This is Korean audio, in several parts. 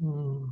음,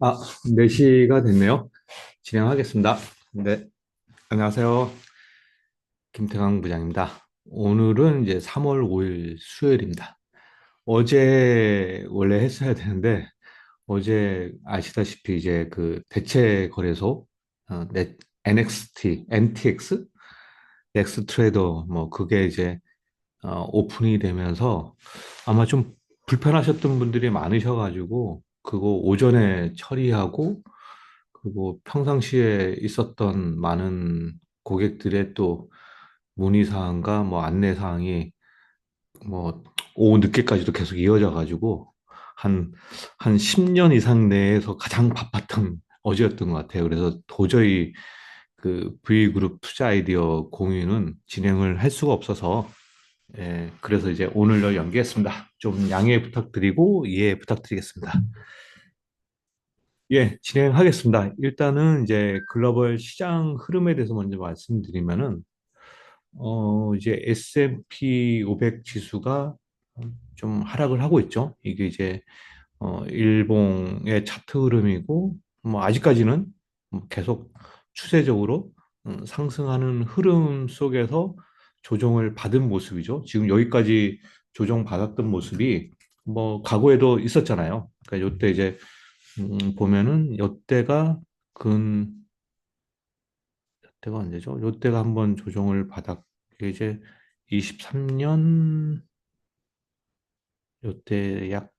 아, 4시가 됐네요. 진행하겠습니다. 네, 안녕하세요. 김태강 부장입니다. 오늘은 이제 3월 5일 수요일입니다. 어제 원래 했어야 되는데, 어제 아시다시피 이제 그 대체 거래소, NXT, 넥스 트레이더, 뭐, 그게 이제, 오픈이 되면서 아마 좀 불편하셨던 분들이 많으셔가지고, 그거 오전에 처리하고, 그리고 평상시에 있었던 많은 고객들의 또 문의사항과 뭐 안내사항이 뭐 오후 늦게까지도 계속 이어져 가지고 한, 한 10년 이상 내에서 가장 바빴던 어제였던 것 같아요. 그래서 도저히 그 V그룹 투자 아이디어 공유는 진행을 할 수가 없어서 그래서 이제 오늘로 연기했습니다. 좀 양해 부탁드리고 이해 부탁드리겠습니다. 예, 진행하겠습니다. 일단은 이제 글로벌 시장 흐름에 대해서 먼저 말씀드리면은, 이제 S&P 500 지수가 좀 하락을 하고 있죠. 이게 이제, 일봉의 차트 흐름이고, 뭐, 아직까지는 계속 추세적으로 상승하는 흐름 속에서 조정을 받은 모습이죠. 지금 여기까지 조정받았던 모습이 뭐, 과거에도 있었잖아요. 그러니까 이때 이제 보면은 근 요때가 언제죠? 요때가 한번 조정을 받았 게 이제 23년 요때 약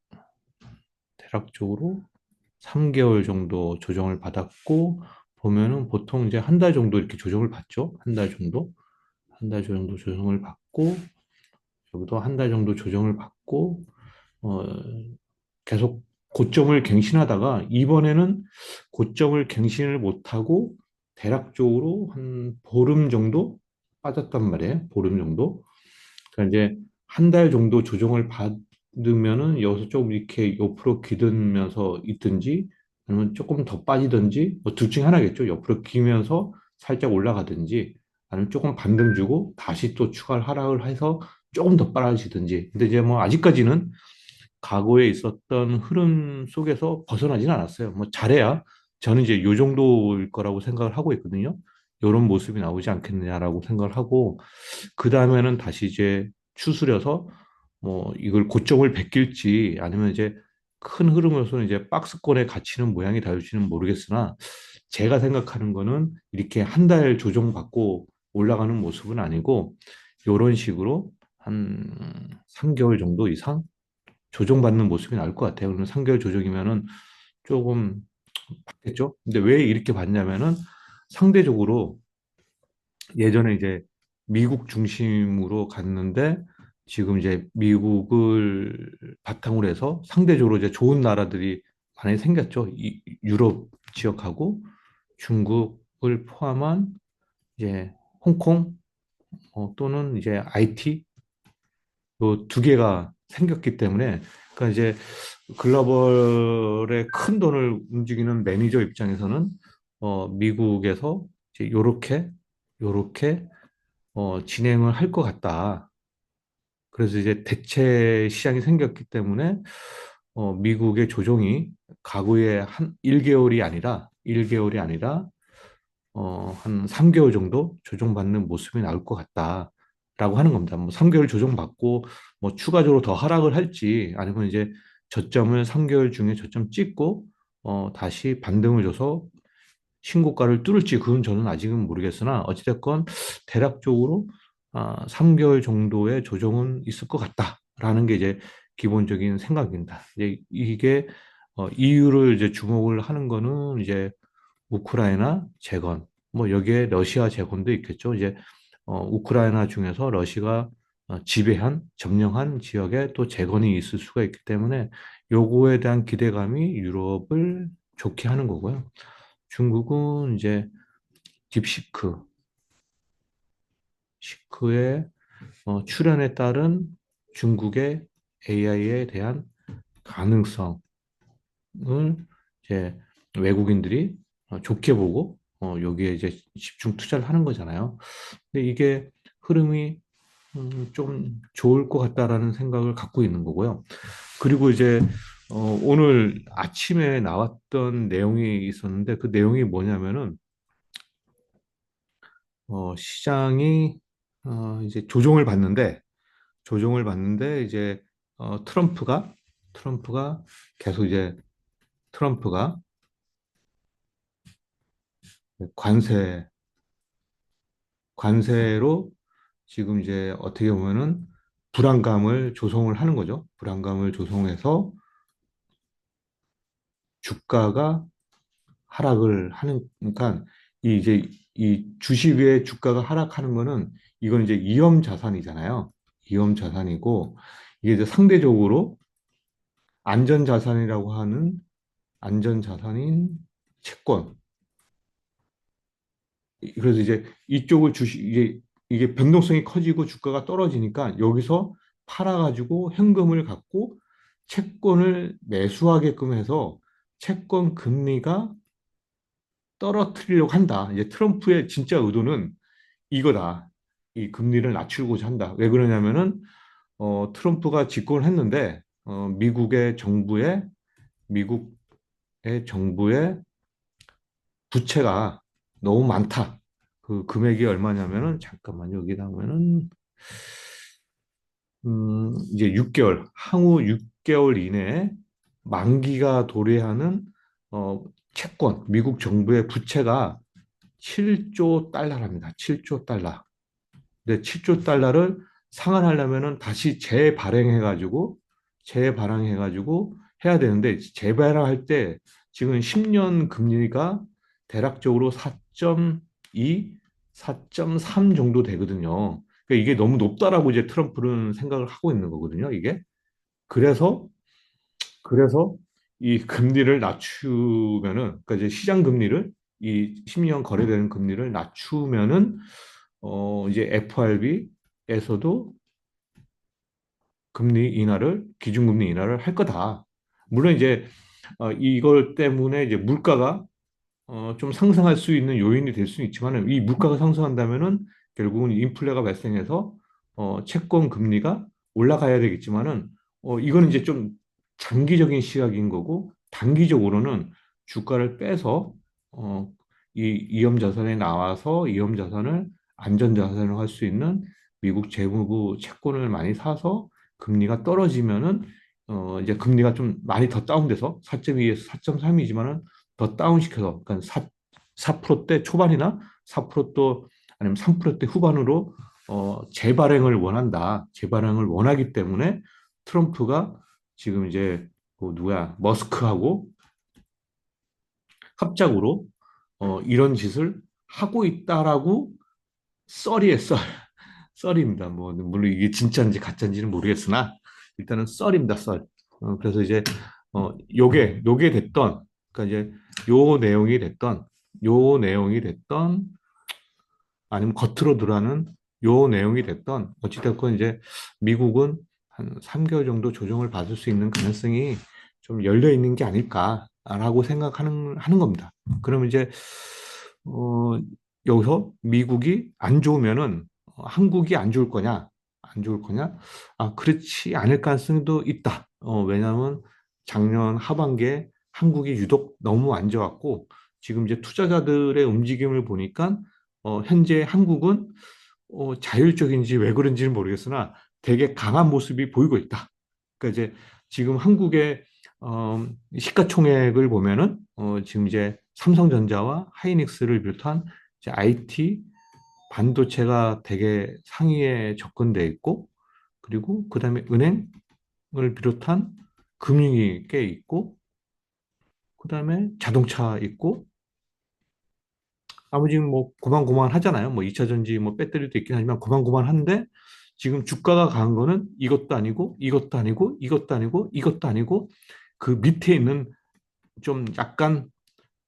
대략적으로 3개월 정도 조정을 받았고 보면은 보통 이제 한 달 정도 이렇게 조정을 받죠. 한 달 정도. 한 달 정도 조정을 받고 여기도 한 달 정도 조정을 받고 어 계속 고점을 갱신하다가 이번에는 고점을 갱신을 못하고 대략적으로 한 보름 정도 빠졌단 말이에요. 보름 정도. 그러니까 이제 한 달 정도 조정을 받으면은 여기서 조금 이렇게 옆으로 기대면서 있든지 아니면 조금 더 빠지든지 뭐 둘 중에 하나겠죠. 옆으로 기면서 살짝 올라가든지 아니면 조금 반등 주고 다시 또 추가 하락을 해서 조금 더 빨라지든지. 근데 이제 뭐 아직까지는 과거에 있었던 흐름 속에서 벗어나진 않았어요. 뭐 잘해야 저는 이제 요 정도일 거라고 생각을 하고 있거든요. 이런 모습이 나오지 않겠느냐라고 생각을 하고 그 다음에는 다시 이제 추스려서 뭐 이걸 고점을 베낄지 아니면 이제 큰 흐름으로서는 이제 박스권에 갇히는 모양이 될지는 모르겠으나 제가 생각하는 거는 이렇게 한 달 조정받고 올라가는 모습은 아니고 이런 식으로 한 3개월 정도 이상 조정받는 모습이 나올 것 같아요. 그러면 3개월 조정이면은 조금 받겠죠. 근데 왜 이렇게 받냐면은 상대적으로 예전에 이제 미국 중심으로 갔는데 지금 이제 미국을 바탕으로 해서 상대적으로 이제 좋은 나라들이 많이 생겼죠. 유럽 지역하고 중국을 포함한 이제 홍콩 또는 이제 IT 요 두 개가 생겼기 때문에 그러니까 이제 글로벌의 큰 돈을 움직이는 매니저 입장에서는 미국에서 이제 요렇게 진행을 할 것 같다. 그래서 이제 대체 시장이 생겼기 때문에 미국의 조정이 가구의 한 1개월이 아니라 한 3개월 정도 조정받는 모습이 나올 것 같다라고 하는 겁니다. 뭐 3개월 조정받고 뭐 추가적으로 더 하락을 할지 아니면 이제 저점을 3개월 중에 저점 찍고 다시 반등을 줘서 신고가를 뚫을지 그건 저는 아직은 모르겠으나 어찌됐건 대략적으로 3개월 정도의 조정은 있을 것 같다라는 게 이제 기본적인 생각입니다. 이제 이게 이유를 이제 주목을 하는 거는 이제 우크라이나 재건, 뭐 여기에 러시아 재건도 있겠죠. 이제 우크라이나 중에서 러시아가 점령한 지역에 또 재건이 있을 수가 있기 때문에 요거에 대한 기대감이 유럽을 좋게 하는 거고요. 중국은 이제 딥시크, 시크의 출현에 따른 중국의 AI에 대한 가능성을 이제 외국인들이 좋게 보고 여기에 이제 집중 투자를 하는 거잖아요. 근데 이게 흐름이 좀 좋을 것 같다라는 생각을 갖고 있는 거고요. 그리고 이제 오늘 아침에 나왔던 내용이 있었는데 그 내용이 뭐냐면은 시장이 이제 조정을 받는데 이제 트럼프가 계속 이제 트럼프가 관세 관세로 지금 이제 어떻게 보면은 불안감을 조성을 하는 거죠. 불안감을 조성해서 주가가 하락을 하는, 그러니까 이제 이 주식의 주가가 하락하는 거는 이건 이제 위험 자산이잖아요. 위험 자산이고 이게 이제 상대적으로 안전 자산이라고 하는 안전 자산인 채권. 그래서 이제 이쪽을 이게 변동성이 커지고 주가가 떨어지니까 여기서 팔아가지고 현금을 갖고 채권을 매수하게끔 해서 채권 금리가 떨어뜨리려고 한다. 이제 트럼프의 진짜 의도는 이거다. 이 금리를 낮추고자 한다. 왜 그러냐면은 트럼프가 집권을 했는데 미국의 정부의 부채가 너무 많다. 그 금액이 얼마냐면은 잠깐만요. 여기다 하면은 이제 향후 6개월 이내에 만기가 도래하는 채권, 미국 정부의 부채가 7조 달러랍니다. 7조 달러. 근데 7조 달러를 상환하려면은 다시 재발행해가지고 해야 되는데 재발행할 때 지금 10년 금리가 대략적으로 4.2, 4.3 정도 되거든요. 그러니까 이게 너무 높다라고 이제 트럼프는 생각을 하고 있는 거거든요. 이게. 그래서 그래서 이 금리를 낮추면은 그러니까 이제 시장 금리를 이 10년 거래되는 금리를 낮추면은 이제 FRB에서도 기준금리 인하를 할 거다. 물론 이제 이걸 때문에 이제 물가가 좀 상승할 수 있는 요인이 될 수는 있지만 이 물가가 상승한다면은 결국은 인플레가 발생해서 채권 금리가 올라가야 되겠지만은 이거는 이제 좀 장기적인 시각인 거고 단기적으로는 주가를 빼서 어, 이 위험 자산에 나와서 위험 자산을 안전 자산으로 할 수 있는 미국 재무부 채권을 많이 사서 금리가 떨어지면은 이제 금리가 좀 많이 더 다운돼서 4.2에서 4.3이지만은 더 다운시켜서 그러니까 4%대 초반이나 4%또 아니면 3%대 후반으로 재발행을 원한다. 재발행을 원하기 때문에 트럼프가 지금 이제 그 누구야 머스크하고 합작으로 이런 짓을 하고 있다라고 썰이에 썰. 썰입니다. 뭐 물론 이게 진짜인지 가짜인지는 모르겠으나 일단은 썰입니다. 썰. 그래서 이제 요게 됐던 그러니까 이제 요 내용이 됐던 아니면 겉으로 드러나는 요 내용이 됐던 어찌됐건 이제 미국은 한 3개월 정도 조정을 받을 수 있는 가능성이 좀 열려 있는 게 아닐까라고 생각하는 겁니다. 그러면 이제 어, 여기서 미국이 안 좋으면은 한국이 안 좋을 거냐? 안 좋을 거냐? 아, 그렇지 않을 가능성도 있다. 왜냐하면 작년 하반기에 한국이 유독 너무 안 좋았고 지금 이제 투자자들의 움직임을 보니까 현재 한국은 자율적인지 왜 그런지는 모르겠으나 되게 강한 모습이 보이고 있다. 그러니까 이제 지금 한국의 시가총액을 보면은 지금 이제 삼성전자와 하이닉스를 비롯한 이제 IT 반도체가 되게 상위에 접근돼 있고 그리고 그다음에 은행을 비롯한 금융이 꽤 있고 그다음에 자동차 있고 나머지 뭐 고만고만 하잖아요. 뭐 2차 전지 뭐 배터리도 있긴 하지만 고만고만한데 지금 주가가 강한 거는 이것도 아니고 이것도 아니고 이것도 아니고 이것도 아니고 그 밑에 있는 좀 약간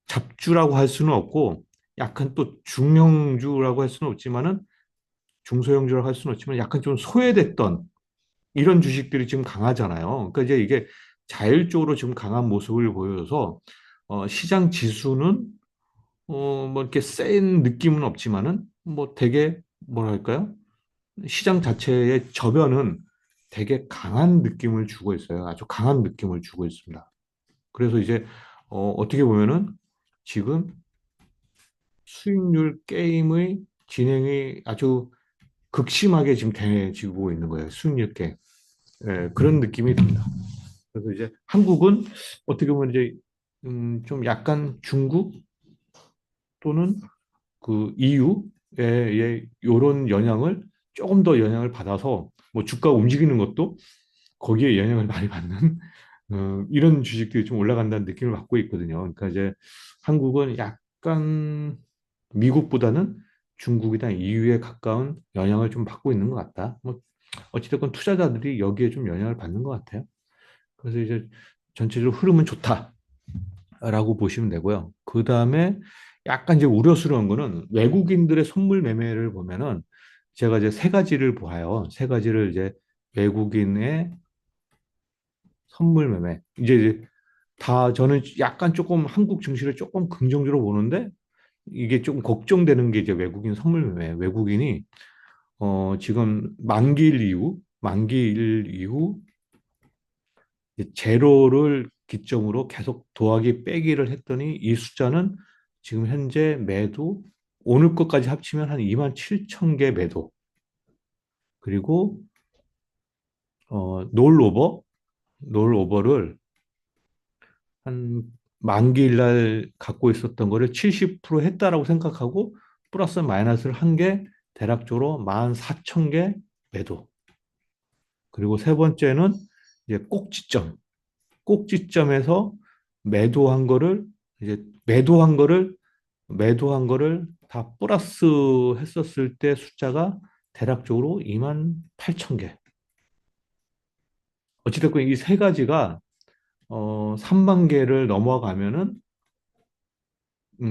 잡주라고 할 수는 없고 약간 또 중형주라고 할 수는 없지만은 중소형주라고 할 수는 없지만 약간 좀 소외됐던 이런 주식들이 지금 강하잖아요. 그러니까 이제 이게 자율적으로 지금 강한 모습을 보여서 시장 지수는 뭐 이렇게 센 느낌은 없지만은 뭐 되게 뭐랄까요? 시장 자체의 저변은 되게 강한 느낌을 주고 있어요. 아주 강한 느낌을 주고 있습니다. 그래서 이제 어떻게 보면은 지금 수익률 게임의 진행이 아주 극심하게 지금 되지고 있는 거예요. 수익률 게임. 예, 그런 느낌이 듭니다. 그래서 이제 한국은 어떻게 보면 이제 좀 약간 중국 또는 그 EU의 이런 영향을 조금 더 영향을 받아서 뭐 주가 움직이는 것도 거기에 영향을 많이 받는 이런 주식들이 좀 올라간다는 느낌을 받고 있거든요. 그러니까 이제 한국은 약간 미국보다는 중국이나 EU에 가까운 영향을 좀 받고 있는 것 같다. 뭐 어찌됐건 투자자들이 여기에 좀 영향을 받는 것 같아요. 그래서 이제 전체적으로 흐름은 좋다라고 보시면 되고요. 그 다음에 약간 이제 우려스러운 거는 외국인들의 선물 매매를 보면은 제가 이제 세 가지를 보아요. 세 가지를 이제 외국인의 선물 매매. 이제 다 저는 약간 조금 한국 증시를 조금 긍정적으로 보는데 이게 좀 걱정되는 게 이제 외국인 선물 매매. 외국인이 지금 만기일 이후 제로를 기점으로 계속 더하기 빼기를 했더니 이 숫자는 지금 현재 매도 오늘 것까지 합치면 한 2만 7천 개 매도 그리고 롤오버 롤오버를 한 만기일 날 갖고 있었던 거를 70% 했다라고 생각하고 플러스 마이너스를 한 게 대략적으로 14,000개 매도. 그리고 세 번째는 이제 꼭지점에서 매도한 거를 이제 매도한 거를 다 플러스 했었을 때 숫자가 대략적으로 2만 8천 개. 어찌됐건 이 세 가지가 3만 개를 넘어가면은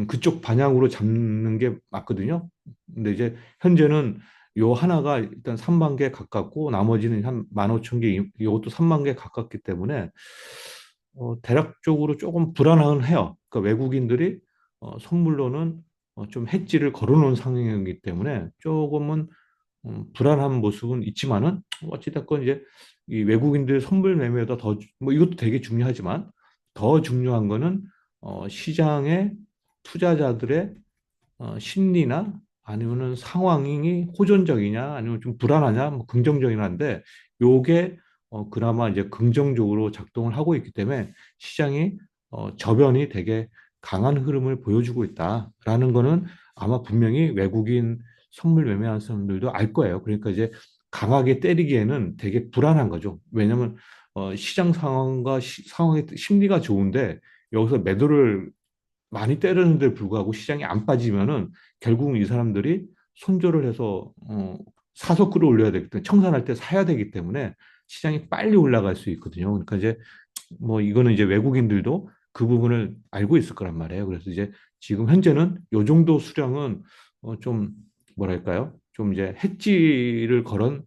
그쪽 방향으로 잡는 게 맞거든요. 근데 이제 현재는 요 하나가 일단 3만 개 가깝고 나머지는 한 15,000개 이것도 3만 개 가깝기 때문에 대략적으로 조금 불안은 해요. 그러니까 외국인들이 선물로는 좀 해지를 걸어놓은 상황이기 때문에 조금은 불안한 모습은 있지만은 어찌됐건 이제 이 외국인들 선물 매매보다 더 뭐 이것도 되게 중요하지만 더 중요한 거는 시장의 투자자들의 심리나 아니면은 상황이 호전적이냐 아니면 좀 불안하냐 뭐 긍정적이냐인데 요게 그나마 이제 긍정적으로 작동을 하고 있기 때문에 시장이 저변이 되게 강한 흐름을 보여주고 있다라는 거는 아마 분명히 외국인 선물 매매하는 사람들도 알 거예요. 그러니까 이제 강하게 때리기에는 되게 불안한 거죠. 왜냐하면 시장 상황과 상황의 심리가 좋은데 여기서 매도를 많이 때리는데 불구하고 시장이 안 빠지면은 결국은 이 사람들이 손절을 해서 사서 끌어올려야 되기 때문에 청산할 때 사야 되기 때문에 시장이 빨리 올라갈 수 있거든요. 그러니까 이제 뭐 이거는 이제 외국인들도 그 부분을 알고 있을 거란 말이에요. 그래서 이제 지금 현재는 요 정도 수량은 좀 뭐랄까요? 좀 이제 해지를 걸은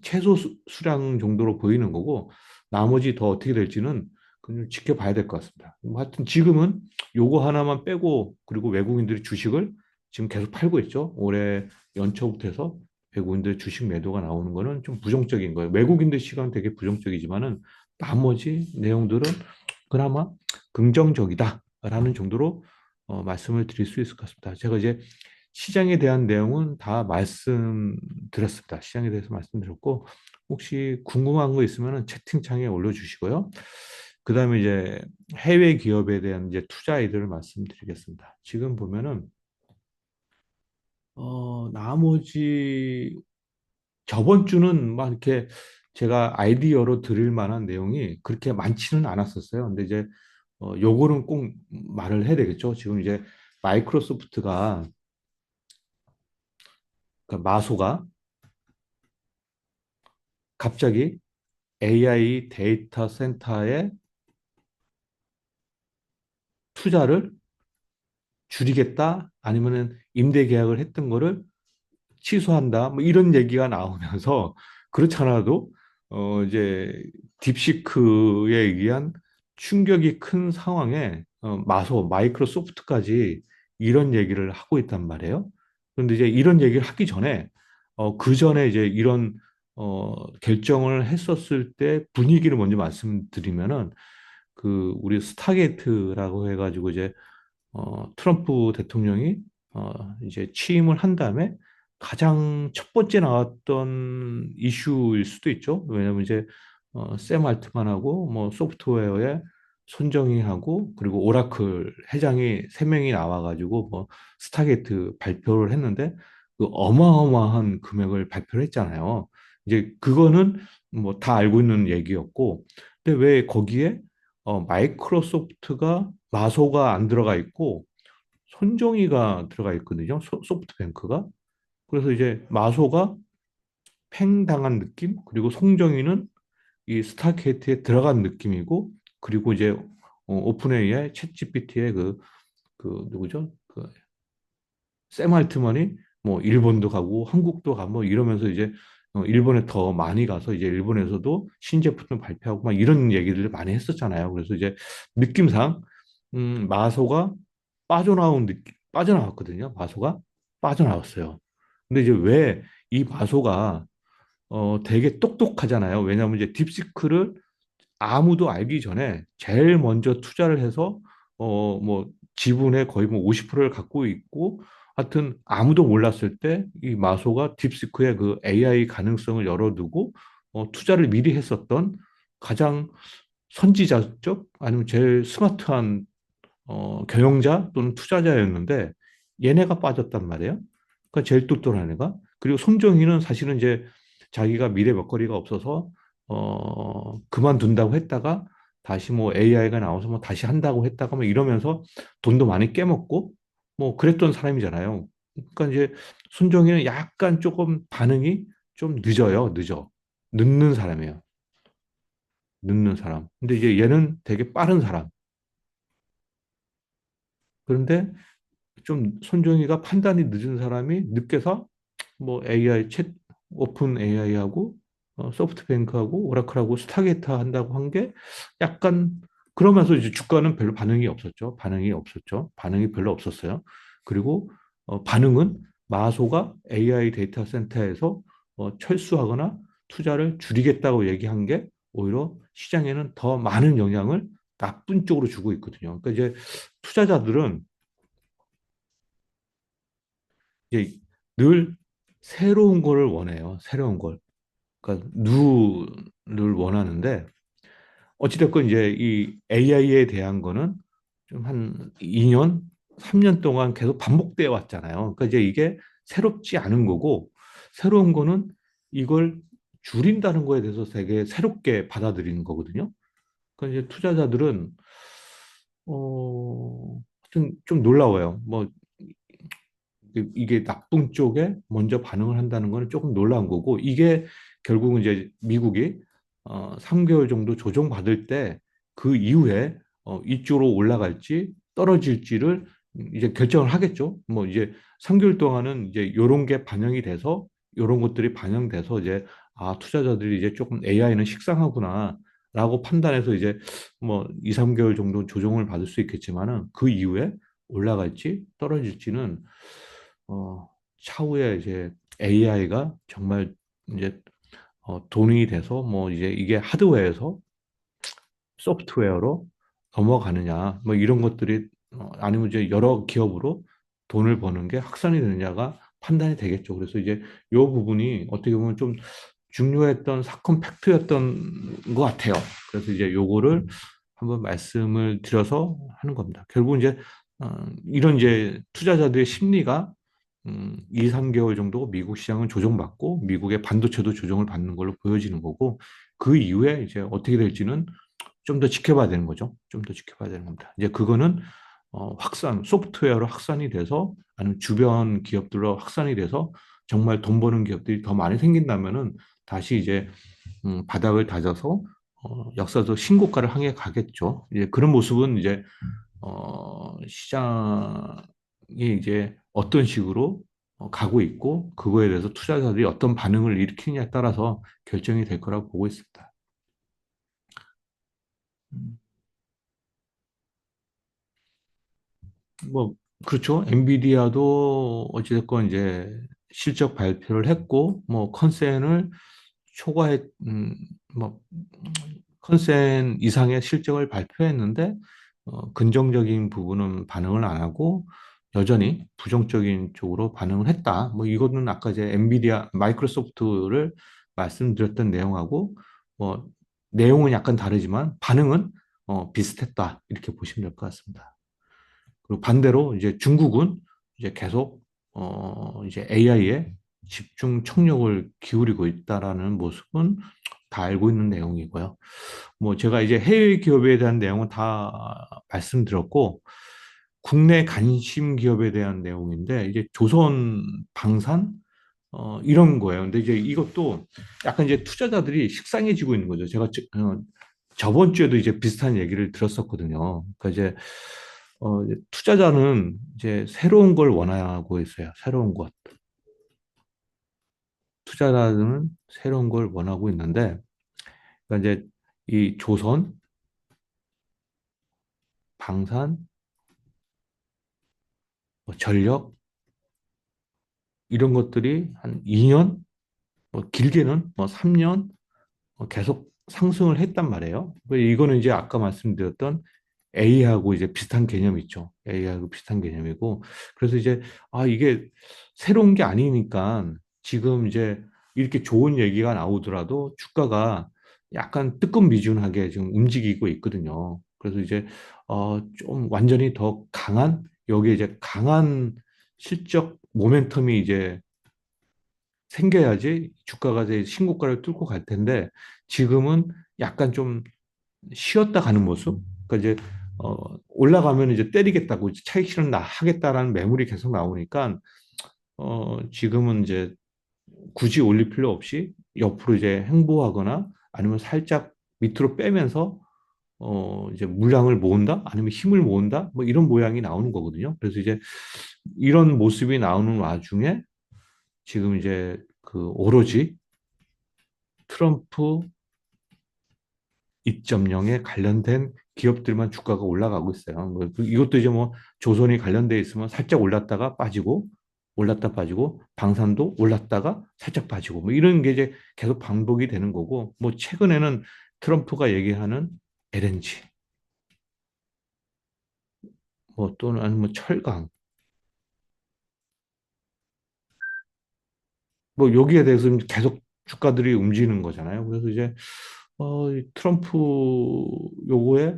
최소 수량 정도로 보이는 거고 나머지 더 어떻게 될지는 그좀 지켜봐야 될 것 같습니다. 뭐 하여튼 지금은 요거 하나만 빼고 그리고 외국인들이 주식을 지금 계속 팔고 있죠. 올해 연초부터 해서 외국인들 주식 매도가 나오는 거는 좀 부정적인 거예요. 외국인들 시간 되게 부정적이지만은 나머지 내용들은 그나마 긍정적이다라는 정도로 말씀을 드릴 수 있을 것 같습니다. 제가 이제 시장에 대한 내용은 다 말씀드렸습니다. 시장에 대해서 말씀드렸고 혹시 궁금한 거 있으면 채팅창에 올려주시고요. 그 다음에 이제 해외 기업에 대한 이제 투자 아이디어를 말씀드리겠습니다. 지금 보면은 나머지 저번 주는 막 이렇게 제가 아이디어로 드릴 만한 내용이 그렇게 많지는 않았었어요. 근데 이제 요거는 꼭 말을 해야 되겠죠. 지금 이제 마이크로소프트가 그러니까 마소가 갑자기 AI 데이터 센터에 투자를 줄이겠다 아니면은 임대 계약을 했던 거를 취소한다. 뭐 이런 얘기가 나오면서 그렇잖아도 이제 딥시크에 의한 충격이 큰 상황에 마소 마이크로소프트까지 이런 얘기를 하고 있단 말이에요. 그런데 이제 이런 얘기를 하기 전에 그 전에 이제 이런 결정을 했었을 때 분위기를 먼저 말씀드리면은 그 우리 스타게이트라고 해가지고 이제 트럼프 대통령이 이제 취임을 한 다음에 가장 첫 번째 나왔던 이슈일 수도 있죠. 왜냐하면 이제 샘 알트만하고 뭐 소프트웨어의 손정희하고 그리고 오라클 회장이 세 명이 나와가지고 뭐 스타게이트 발표를 했는데 그 어마어마한 금액을 발표를 했잖아요. 이제 그거는 뭐 다 알고 있는 얘기였고, 근데 왜 거기에 마이크로소프트가 마소가 안 들어가 있고 손정희가 들어가 있거든요. 소프트뱅크가. 그래서 이제 마소가 팽당한 느낌, 그리고 송정희는 이 스타게이트에 들어간 느낌이고, 그리고 이제 오픈 AI, 챗 GPT의 그 누구죠? 샘 알트만이 뭐 일본도 가고 한국도 가고 뭐 이러면서 이제 일본에 더 많이 가서 이제 일본에서도 신제품을 발표하고 막 이런 얘기들을 많이 했었잖아요. 그래서 이제 느낌상 마소가 빠져나온 느낌, 빠져나왔거든요. 마소가 빠져나왔어요. 근데 이제 왜 이 마소가 되게 똑똑하잖아요. 왜냐하면 이제 딥시크를 아무도 알기 전에 제일 먼저 투자를 해서 뭐 지분의 거의 뭐 50%를 갖고 있고 하여튼 아무도 몰랐을 때 이 마소가 딥시크의 그 AI 가능성을 열어두고 투자를 미리 했었던 가장 선지자적 아니면 제일 스마트한 경영자 또는 투자자였는데 얘네가 빠졌단 말이에요. 그러니까 제일 똑똑한 애가. 그리고 손정희는 사실은 이제 자기가 미래 먹거리가 없어서 그만둔다고 했다가 다시 뭐 AI가 나와서 뭐 다시 한다고 했다가 뭐 이러면서 돈도 많이 깨먹고 뭐 그랬던 사람이잖아요. 그러니까 이제 손정희는 약간 조금 반응이 좀 늦어요. 늦어. 늦는 사람이에요. 늦는 사람. 근데 이제 얘는 되게 빠른 사람. 그런데 좀 손정희가 판단이 늦은 사람이 늦게서 뭐 AI 챗 오픈 AI하고 소프트뱅크하고 오라클하고 스타게이트 한다고 한 게 약간 그러면서 이제 주가는 별로 반응이 없었죠. 반응이 없었죠. 반응이 별로 없었어요. 그리고 반응은 마소가 AI 데이터 센터에서 철수하거나 투자를 줄이겠다고 얘기한 게 오히려 시장에는 더 많은 영향을 나쁜 쪽으로 주고 있거든요. 그러니까 이제 투자자들은 이제 늘 새로운 거를 원해요. 새로운 걸. 그러니까 누를 원하는데 어찌됐건 이제 이 AI에 대한 거는 좀 한 2년, 3년 동안 계속 반복되어 왔잖아요. 그러니까 이제 이게 새롭지 않은 거고 새로운 거는 이걸 줄인다는 거에 대해서 되게 새롭게 받아들이는 거거든요. 그러니까 이제 투자자들은 하여튼 좀 놀라워요. 뭐 이게 나쁜 쪽에 먼저 반응을 한다는 거는 조금 놀라운 거고 이게 결국은 이제 미국이 3개월 정도 조정받을 때 그 이후에 이쪽으로 올라갈지 떨어질지를 이제 결정을 하겠죠. 뭐 이제 3개월 동안은 이제 이런 게 반영이 돼서 이런 것들이 반영돼서 이제 아 투자자들이 이제 조금 AI는 식상하구나라고 판단해서 이제 뭐 2, 3개월 정도 조정을 받을 수 있겠지만은 그 이후에 올라갈지 떨어질지는 어, 차후에 이제 AI가 정말 이제 돈이 돼서 뭐 이제 이게 하드웨어에서 소프트웨어로 넘어가느냐 뭐 이런 것들이 아니면 이제 여러 기업으로 돈을 버는 게 확산이 되느냐가 판단이 되겠죠. 그래서 이제 이 부분이 어떻게 보면 좀 중요했던 사건 팩트였던 것 같아요. 그래서 이제 요거를 한번 말씀을 드려서 하는 겁니다. 결국 이제 이런 이제 투자자들의 심리가 2, 3개월 정도 미국 시장은 조정받고 미국의 반도체도 조정을 받는 걸로 보여지는 거고 그 이후에 이제 어떻게 될지는 좀 더 지켜봐야 되는 거죠. 좀 더 지켜봐야 되는 겁니다. 이제 그거는 확산, 소프트웨어로 확산이 돼서 아니면 주변 기업들로 확산이 돼서 정말 돈 버는 기업들이 더 많이 생긴다면은 다시 이제 바닥을 다져서 역사적 신고가를 향해 가겠죠. 이제 그런 모습은 이제 시장이 이제 어떤 식으로 가고 있고 그거에 대해서 투자자들이 어떤 반응을 일으키느냐에 따라서 결정이 될 거라고 보고 있습니다. 음, 뭐 그렇죠. 엔비디아도 어찌됐건 이제 실적 발표를 했고 뭐 컨센을 초과했 뭐 컨센 이상의 실적을 발표했는데 긍정적인 부분은 반응을 안 하고 여전히 부정적인 쪽으로 반응을 했다. 뭐 이거는 아까 이제 엔비디아, 마이크로소프트를 말씀드렸던 내용하고 뭐 내용은 약간 다르지만 반응은 비슷했다. 이렇게 보시면 될 것 같습니다. 그리고 반대로 이제 중국은 이제 계속 이제 AI에 집중 총력을 기울이고 있다라는 모습은 다 알고 있는 내용이고요. 뭐 제가 이제 해외 기업에 대한 내용은 다 말씀드렸고 국내 관심 기업에 대한 내용인데 이제 조선 방산 이런 거예요. 근데 이제 이것도 약간 이제 투자자들이 식상해지고 있는 거죠. 제가 저번 주에도 이제 비슷한 얘기를 들었었거든요. 그러니까 이제 이제 투자자는 이제 새로운 걸 원하고 있어요. 새로운 것. 투자자는 새로운 걸 원하고 있는데, 그러니까 이제 이 조선, 방산, 뭐 전력 이런 것들이 한 2년, 뭐 길게는 뭐 3년 계속 상승을 했단 말이에요. 이거는 이제 아까 말씀드렸던 A하고 이제 비슷한 개념이 있죠. A하고 비슷한 개념이고. 그래서 이제, 아, 이게 새로운 게 아니니까 지금 이제 이렇게 좋은 얘기가 나오더라도 주가가 약간 뜨끔미준하게 지금 움직이고 있거든요. 그래서 이제, 좀 완전히 더 강한, 여기에 이제 강한 실적 모멘텀이 이제 생겨야지 주가가 이제 신고가를 뚫고 갈 텐데 지금은 약간 좀 쉬었다 가는 모습. 그러니까 이제 올라가면 이제 때리겠다고 이제 차익 실현 하겠다라는 매물이 계속 나오니까 지금은 이제 굳이 올릴 필요 없이 옆으로 이제 횡보하거나 아니면 살짝 밑으로 빼면서 이제 물량을 모은다 아니면 힘을 모은다 뭐 이런 모양이 나오는 거거든요. 그래서 이제 이런 모습이 나오는 와중에 지금 이제 그 오로지 트럼프 2.0에 관련된 기업들만 주가가 올라가고 있어요. 뭐 이것도 이제 뭐 조선이 관련돼 있으면 살짝 올랐다가 빠지고 올랐다 빠지고 방산도 올랐다가 살짝 빠지고 뭐 이런 게 이제 계속 반복이 되는 거고 뭐 최근에는 트럼프가 얘기하는 LNG 뭐 또는 아니면 뭐 철강 뭐 여기에 대해서 계속 주가들이 움직이는 거잖아요. 그래서 이제 이 트럼프 요거에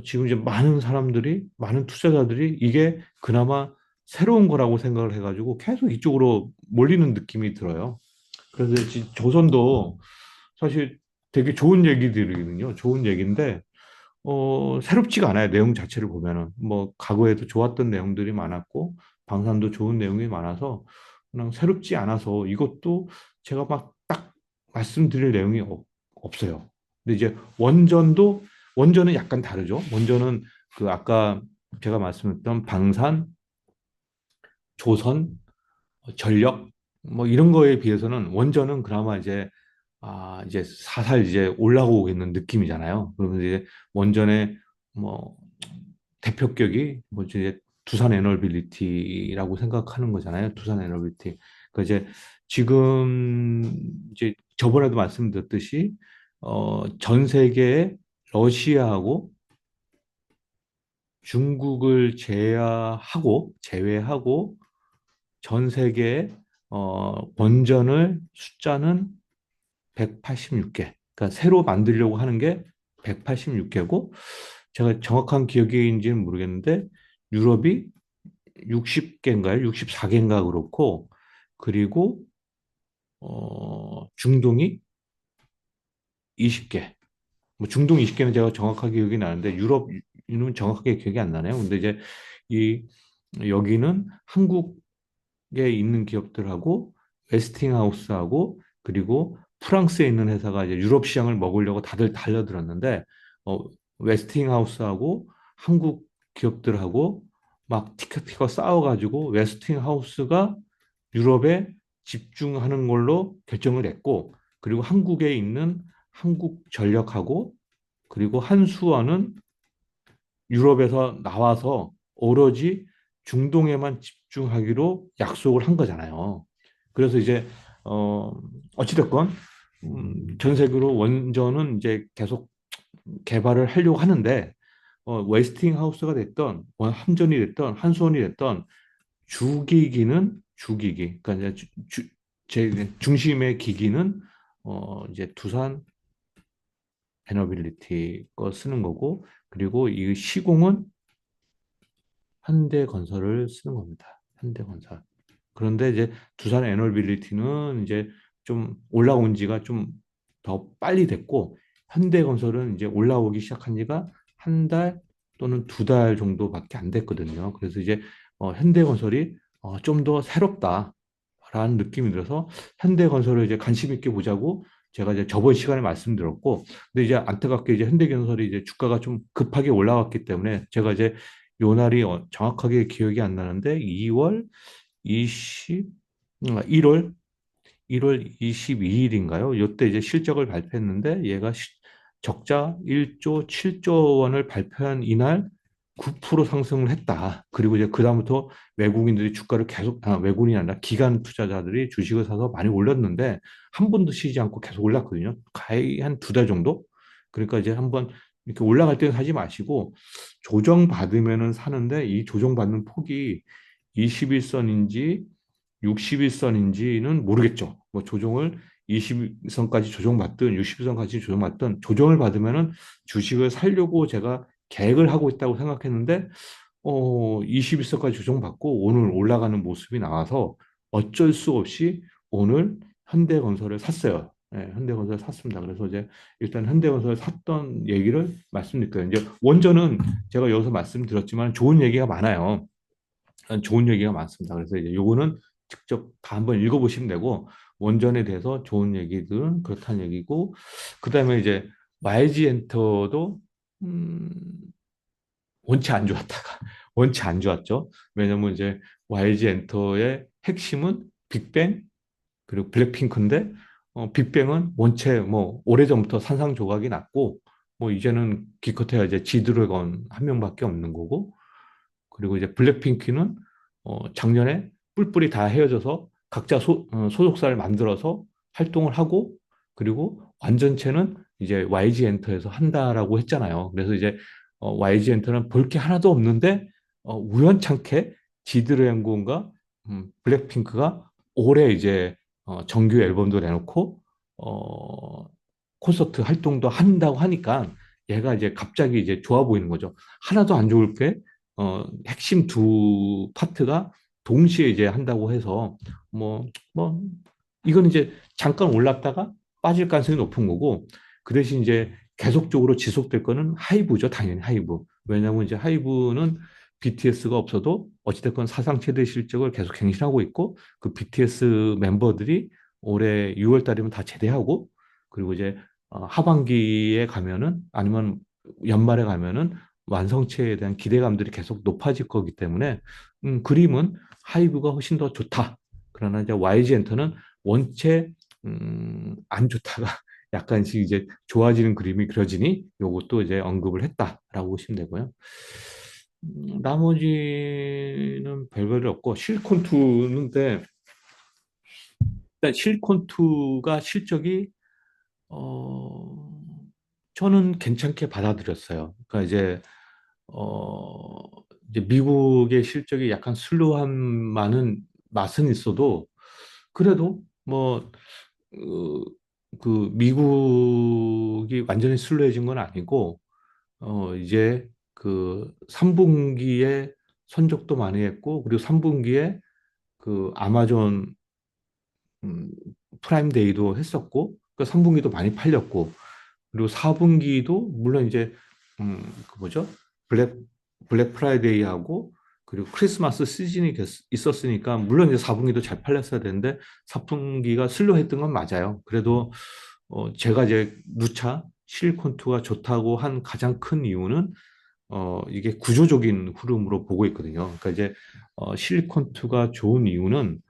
지금 이제 많은 사람들이, 많은 투자자들이 이게 그나마 새로운 거라고 생각을 해가지고 계속 이쪽으로 몰리는 느낌이 들어요. 그래서 조선도 사실 되게 좋은 얘기들이거든요. 좋은 얘기인데, 새롭지가 않아요. 내용 자체를 보면은. 뭐, 과거에도 좋았던 내용들이 많았고, 방산도 좋은 내용이 많아서, 그냥 새롭지 않아서 이것도 제가 막 딱 말씀드릴 내용이 없어요. 근데 이제 원전은 약간 다르죠. 원전은 그 아까 제가 말씀했던 방산, 조선, 전력, 뭐 이런 거에 비해서는 원전은 그나마 이제 사살 이제 올라오고 있는 느낌이잖아요. 그러면 이제 원전의 뭐 대표격이 뭐 이제 두산 에너빌리티라고 생각하는 거잖아요. 두산 에너빌리티. 그 이제 지금 이제 저번에도 말씀드렸듯이 전 세계에 러시아하고 중국을 제외하고 전 세계의 원전을 숫자는 186개. 그러니까 새로 만들려고 하는 게 186개고, 제가 정확한 기억인지는 모르겠는데, 유럽이 60개인가요? 64개인가 그렇고, 그리고, 중동이 20개. 뭐 중동 20개는 제가 정확하게 기억이 나는데, 유럽은 정확하게 기억이 안 나네요. 근데 이제 이, 여기는 한국 에 있는 기업들하고 웨스팅하우스하고 그리고 프랑스에 있는 회사가 이제 유럽 시장을 먹으려고 다들 달려들었는데 어, 웨스팅하우스하고 한국 기업들하고 막 티격태격 싸워가지고 웨스팅하우스가 유럽에 집중하는 걸로 결정을 했고 그리고 한국에 있는 한국전력하고 그리고 한수원은 유럽에서 나와서 오로지 중동에만 집중하기로 약속을 한 거잖아요. 그래서 이제 어 어찌됐건 전 세계로 원전은 이제 계속 개발을 하려고 하는데 웨스팅하우스가 됐던 함전이 됐던 한수원이 됐던 주기기 그러니까 이제 제 중심의 기기는 이제 두산 에너빌리티 거 쓰는 거고 그리고 이 시공은 현대건설을 쓰는 겁니다. 현대건설. 그런데 이제 두산 에너빌리티는 이제 좀 올라온 지가 좀 더 빨리 됐고 현대건설은 이제 올라오기 시작한 지가 한 달 또는 두 달 정도밖에 안 됐거든요. 그래서 이제 현대건설이 좀 더 새롭다라는 느낌이 들어서 현대건설을 이제 관심 있게 보자고 제가 이제 저번 시간에 말씀드렸고, 근데 이제 안타깝게 이제 현대건설이 이제 주가가 좀 급하게 올라왔기 때문에 제가 이제 요 날이 정확하게 기억이 안 나는데 2월 20, 1월 22일인가요? 이때 이제 실적을 발표했는데 얘가 적자 1조 7조 원을 발표한 이날 9% 상승을 했다. 그리고 이제 그다음부터 외국인들이 주가를 계속, 외국인이 아니라 기관 투자자들이 주식을 사서 많이 올렸는데 한 번도 쉬지 않고 계속 올랐거든요. 거의 한 두 달 정도? 그러니까 이제 한번 이렇게 올라갈 때는 사지 마시고 조정받으면은 사는데 이 조정받는 폭이 21선인지 61선인지는 모르겠죠. 뭐 조정을 20선까지 조정받든 60선까지 조정받든 조정을 받으면은 주식을 살려고 제가 계획을 하고 있다고 생각했는데 21선까지 조정받고 오늘 올라가는 모습이 나와서 어쩔 수 없이 오늘 현대건설을 샀어요. 네, 현대건설을 샀습니다. 그래서 이제 일단 현대건설을 샀던 얘기를 말씀드릴게요. 이제 원전은 제가 여기서 말씀드렸지만 좋은 얘기가 많아요. 좋은 얘기가 많습니다. 그래서 이제 요거는 직접 다 한번 읽어보시면 되고 원전에 대해서 좋은 얘기들은 그렇다는 얘기고 그다음에 이제 YG 엔터도 음, 원체 안 좋았다가 원체 안 좋았죠. 왜냐면 이제 YG 엔터의 핵심은 빅뱅 그리고 블랙핑크인데 빅뱅은 원체 뭐 오래전부터 산상조각이 났고 뭐 이제는 기껏해야 이제 지드래곤 한 명밖에 없는 거고 그리고 이제 블랙핑크는 작년에 뿔뿔이 다 헤어져서 각자 소속사를 만들어서 활동을 하고 그리고 완전체는 이제 YG 엔터에서 한다라고 했잖아요. 그래서 이제 YG 엔터는 볼 게 하나도 없는데 우연찮게 지드래곤과 블랙핑크가 올해 이제 정규 앨범도 내놓고 어, 콘서트 활동도 한다고 하니까 얘가 이제 갑자기 이제 좋아 보이는 거죠. 하나도 안 좋을 게, 핵심 두 파트가 동시에 이제 한다고 해서, 뭐, 뭐, 이건 이제 잠깐 올랐다가 빠질 가능성이 높은 거고, 그 대신 이제 계속적으로 지속될 거는 하이브죠. 당연히 하이브. 왜냐하면 이제 하이브는 BTS가 없어도 어찌됐건 사상 최대 실적을 계속 갱신하고 있고, 그 BTS 멤버들이 올해 6월 달이면 다 제대하고, 그리고 이제 하반기에 가면은, 아니면 연말에 가면은 완성체에 대한 기대감들이 계속 높아질 거기 때문에, 그림은 하이브가 훨씬 더 좋다. 그러나 이제 YG 엔터는 원체 안 좋다가 약간씩 이제 좋아지는 그림이 그려지니 요것도 이제 언급을 했다라고 보시면 되고요. 나머지는 별별이 없고, 실콘2인데, 일단 실콘2가 실적이 어, 저는 괜찮게 받아들였어요. 그러니까 어, 이제 미국의 실적이 약간 슬로함만은 맛은 있어도, 그래도 뭐, 어, 그 미국이 완전히 슬로해진 건 아니고, 이제 그 3분기에 선적도 많이 했고, 그리고 3분기에 그 아마존 음, 프라임 데이도 했었고, 그 3분기도 많이 팔렸고, 그리고 4분기도 물론 이제 그 뭐죠? 블랙 블랙 프라이데이하고 그리고 크리스마스 시즌이 있었으니까 물론 이제 4분기도 잘 팔렸어야 되는데 4분기가 슬로했던 건 맞아요. 그래도 제가 이제 누차 실콘투가 좋다고 한 가장 큰 이유는 이게 구조적인 흐름으로 보고 있거든요. 그러니까 이제 실콘투가 좋은 이유는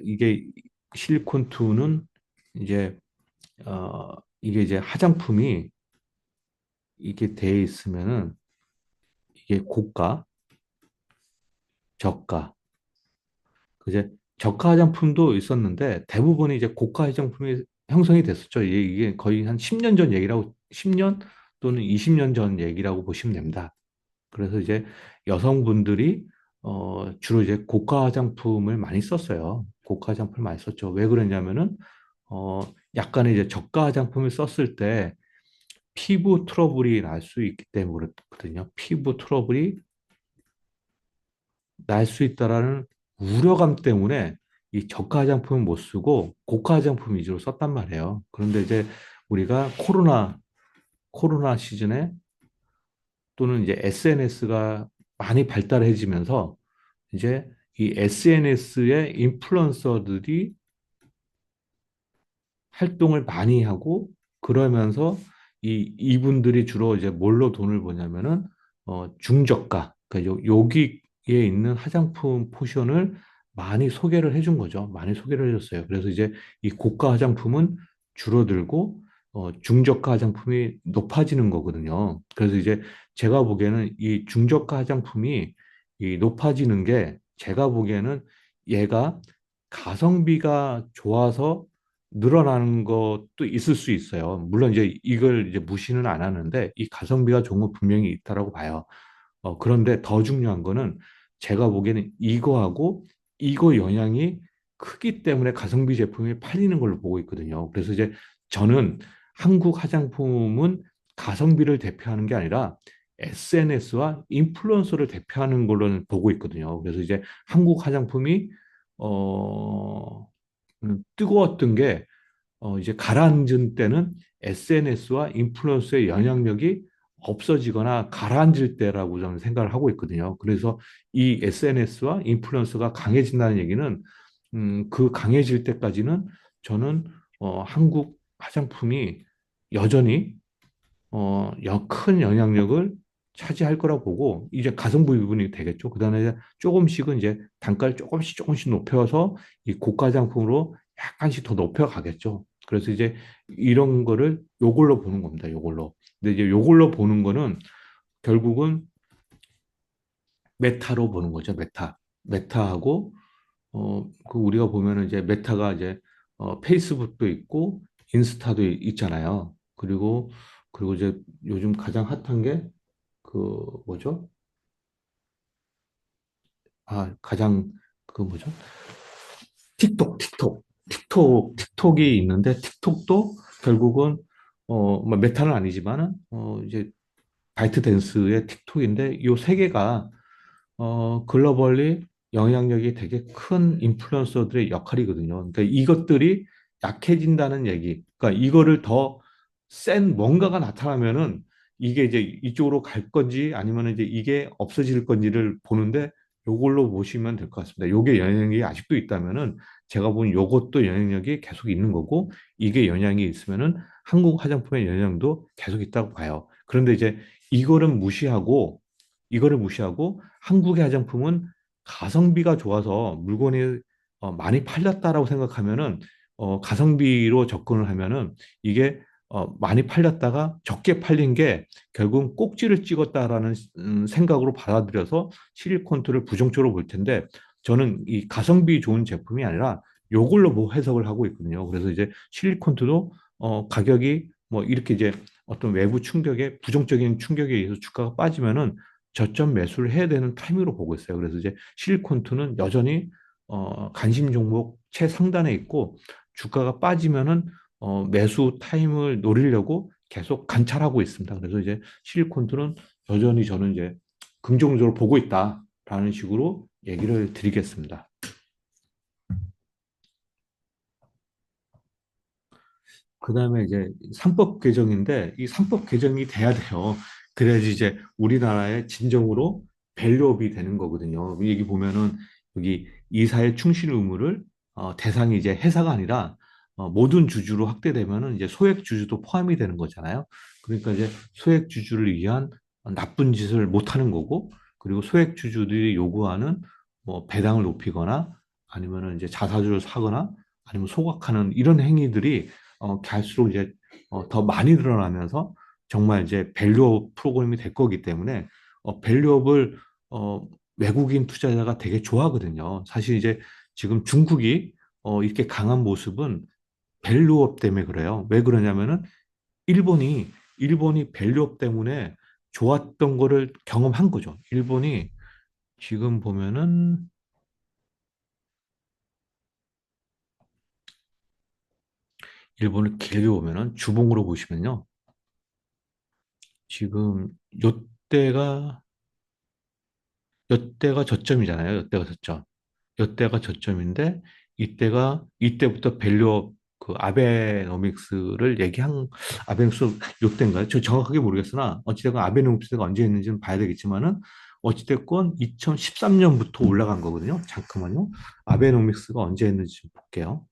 이게 실콘투는 이제 이게 이제 화장품이 이게 돼 있으면은 이게 고가, 저가. 이제 저가 화장품도 있었는데 대부분이 이제 고가 화장품이 형성이 됐었죠. 이게 거의 한 10년 전 얘기라고, 10년 또는 20년 전 얘기라고 보시면 됩니다. 그래서 이제 여성분들이 주로 이제 고가 화장품을 많이 썼어요. 고가 화장품을 많이 썼죠. 왜 그러냐면은 어, 약간의 이제 저가 화장품을 썼을 때 피부 트러블이 날 수 있기 때문에 그렇거든요. 피부 트러블이 날 수 있다라는 우려감 때문에 이 저가 화장품은 못 쓰고 고가 화장품 위주로 썼단 말이에요. 그런데 이제 우리가 코로나 시즌에 또는 이제 SNS가 많이 발달해지면서 이제 이 SNS의 인플루언서들이 활동을 많이 하고, 그러면서 이분들이 주로 이제 뭘로 돈을 버냐면은 중저가, 그러니까 여기에 있는 화장품 포션을 많이 소개를 해준 거죠. 많이 소개를 해줬어요. 그래서 이제 이 고가 화장품은 줄어들고 중저가 화장품이 높아지는 거거든요. 그래서 이제 제가 보기에는 이 중저가 화장품이 이 높아지는 게, 제가 보기에는 얘가 가성비가 좋아서 늘어나는 것도 있을 수 있어요. 물론 이제 이걸 이제 무시는 안 하는데 이 가성비가 좋은 건 분명히 있다라고 봐요. 그런데 더 중요한 거는 제가 보기에는 이거하고 이거 영향이 크기 때문에 가성비 제품이 팔리는 걸로 보고 있거든요. 그래서 이제 저는 한국 화장품은 가성비를 대표하는 게 아니라 SNS와 인플루언서를 대표하는 걸로는 보고 있거든요. 그래서 이제 한국 화장품이 뜨거웠던 게 이제 가라앉은 때는 SNS와 인플루언서의 영향력이 없어지거나 가라앉을 때라고 저는 생각을 하고 있거든요. 그래서 이 SNS와 인플루언서가 강해진다는 얘기는 그 강해질 때까지는 저는 한국 화장품이 여전히 큰 영향력을 차지할 거라고 보고, 이제 가성비 부분이 되겠죠. 그다음에 조금씩은 이제 단가를 조금씩 높여서 이 고가 상품으로 약간씩 더 높여가겠죠. 그래서 이제 이런 거를 요걸로 보는 겁니다. 요걸로. 근데 이제 요걸로 보는 거는 결국은 메타로 보는 거죠. 메타. 메타하고 그 우리가 보면은 이제 메타가 이제 페이스북도 있고 인스타도 있잖아요. 그리고 이제 요즘 가장 핫한 게 그 뭐죠? 가장 그 뭐죠? 틱톡. 틱톡이 있는데 틱톡도 결국은 뭐 메타는 아니지만은 이제 바이트 댄스의 틱톡인데 이 세 개가 글로벌리 영향력이 되게 큰 인플루언서들의 역할이거든요. 그러니까 이것들이 약해진다는 얘기. 그러니까 이거를 더 센 뭔가가 나타나면은 이게 이제 이쪽으로 갈 건지 아니면 이제 이게 없어질 건지를 보는데 요걸로 보시면 될 것 같습니다. 요게 영향력이 아직도 있다면은 제가 본 요것도 영향력이 계속 있는 거고 이게 영향이 있으면은 한국 화장품의 영향도 계속 있다고 봐요. 그런데 이제 이거를 무시하고 한국의 화장품은 가성비가 좋아서 물건이 많이 팔렸다라고 생각하면은 가성비로 접근을 하면은 이게 많이 팔렸다가 적게 팔린 게 결국은 꼭지를 찍었다라는 생각으로 받아들여서 실리콘트를 부정적으로 볼 텐데 저는 이 가성비 좋은 제품이 아니라 요걸로 뭐 해석을 하고 있거든요. 그래서 이제 실리콘트도 가격이 뭐 이렇게 이제 어떤 외부 충격에 부정적인 충격에 의해서 주가가 빠지면은 저점 매수를 해야 되는 타이밍으로 보고 있어요. 그래서 이제 실리콘투는 여전히 관심 종목 최상단에 있고 주가가 빠지면은 매수 타임을 노리려고 계속 관찰하고 있습니다. 그래서 이제 실리콘투는 여전히 저는 이제 긍정적으로 보고 있다라는 식으로 얘기를 드리겠습니다. 그다음에 이제 삼법 개정인데 이 삼법 개정이 돼야 돼요. 그래야지 이제 우리나라의 진정으로 밸류업이 되는 거거든요. 여기 보면은 여기 이사의 충실 의무를 대상이 이제 회사가 아니라 모든 주주로 확대되면은 이제 소액 주주도 포함이 되는 거잖아요. 그러니까 이제 소액 주주를 위한 나쁜 짓을 못 하는 거고 그리고 소액 주주들이 요구하는 뭐 배당을 높이거나 아니면은 이제 자사주를 사거나 아니면 소각하는 이런 행위들이 갈수록 이제 더 많이 늘어나면서 정말 이제 밸류업 프로그램이 될 거기 때문에 밸류업을 외국인 투자자가 되게 좋아하거든요. 사실 이제 지금 중국이 이렇게 강한 모습은 밸류업 때문에 그래요. 왜 그러냐면은 일본이 밸류업 때문에 좋았던 거를 경험한 거죠. 일본이 지금 보면은 일본을 길게 보면은 주봉으로 보시면요. 지금 요때가 요때가 저점이잖아요. 요때가 저점. 요때가 저점인데 이때부터 밸류업 그 아베노믹스를 얘기한 아베노믹스 요때인가요? 저 정확하게 모르겠으나 어찌됐건 아베노믹스가 언제 했는지는 봐야 되겠지만은 어찌됐건 2013년부터 올라간 거거든요. 잠깐만요. 아베노믹스가 언제 했는지 좀 볼게요.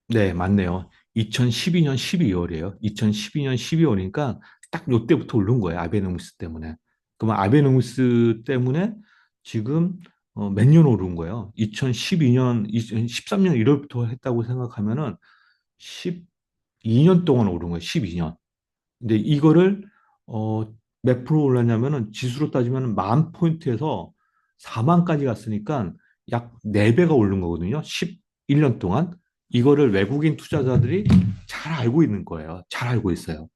네, 맞네요. 2012년 12월이에요. 2012년 12월이니까 딱 요때부터 오른 거예요. 아베노미스 때문에. 그러면 아베노미스 때문에 지금 몇 년 오른 거예요. 2012년, 2013년 1월부터 했다고 생각하면은 12년 동안 오른 거예요. 12년. 근데 이거를 어, 몇 프로 올랐냐면은 지수로 따지면 10,000포인트에서 4만까지 갔으니까 약 4배가 오른 거거든요. 11년 동안. 이거를 외국인 투자자들이 잘 알고 있는 거예요. 잘 알고 있어요.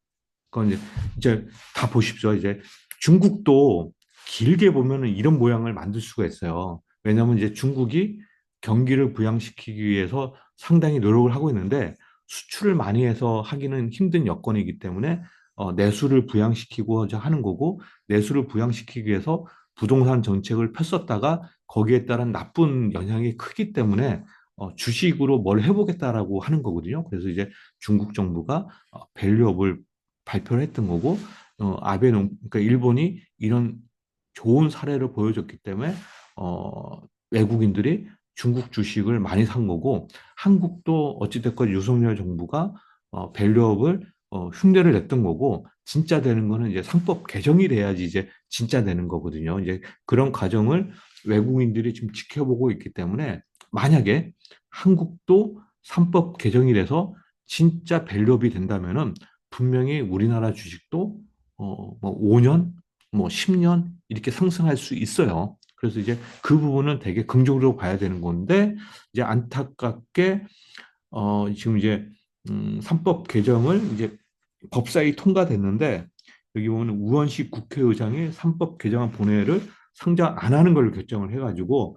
그건 이제 다 보십시오. 이제 중국도 길게 보면은 이런 모양을 만들 수가 있어요. 왜냐하면 이제 중국이 경기를 부양시키기 위해서 상당히 노력을 하고 있는데 수출을 많이 해서 하기는 힘든 여건이기 때문에 내수를 부양시키고자 하는 거고 내수를 부양시키기 위해서 부동산 정책을 폈었다가 거기에 따른 나쁜 영향이 크기 때문에 주식으로 뭘 해보겠다라고 하는 거거든요. 그래서 이제 중국 정부가 밸류업을 발표를 했던 거고 그러니까 일본이 이런 좋은 사례를 보여줬기 때문에 외국인들이 중국 주식을 많이 산 거고 한국도 어찌됐건 윤석열 정부가 밸류업을 흉내를 냈던 거고 진짜 되는 거는 이제 상법 개정이 돼야지 이제 진짜 되는 거거든요. 이제 그런 과정을 외국인들이 지금 지켜보고 있기 때문에 만약에 한국도 상법 개정이 돼서 진짜 밸류업이 된다면은 분명히 우리나라 주식도 뭐 5년, 뭐 10년 이렇게 상승할 수 있어요. 그래서 이제 그 부분은 되게 긍정적으로 봐야 되는 건데 이제 안타깝게 지금 이제 3법 개정을 이제 법사위 통과됐는데 여기 보면 우원식 국회의장이 3법 개정안 본회의를 상정 안 하는 걸로 결정을 해가지고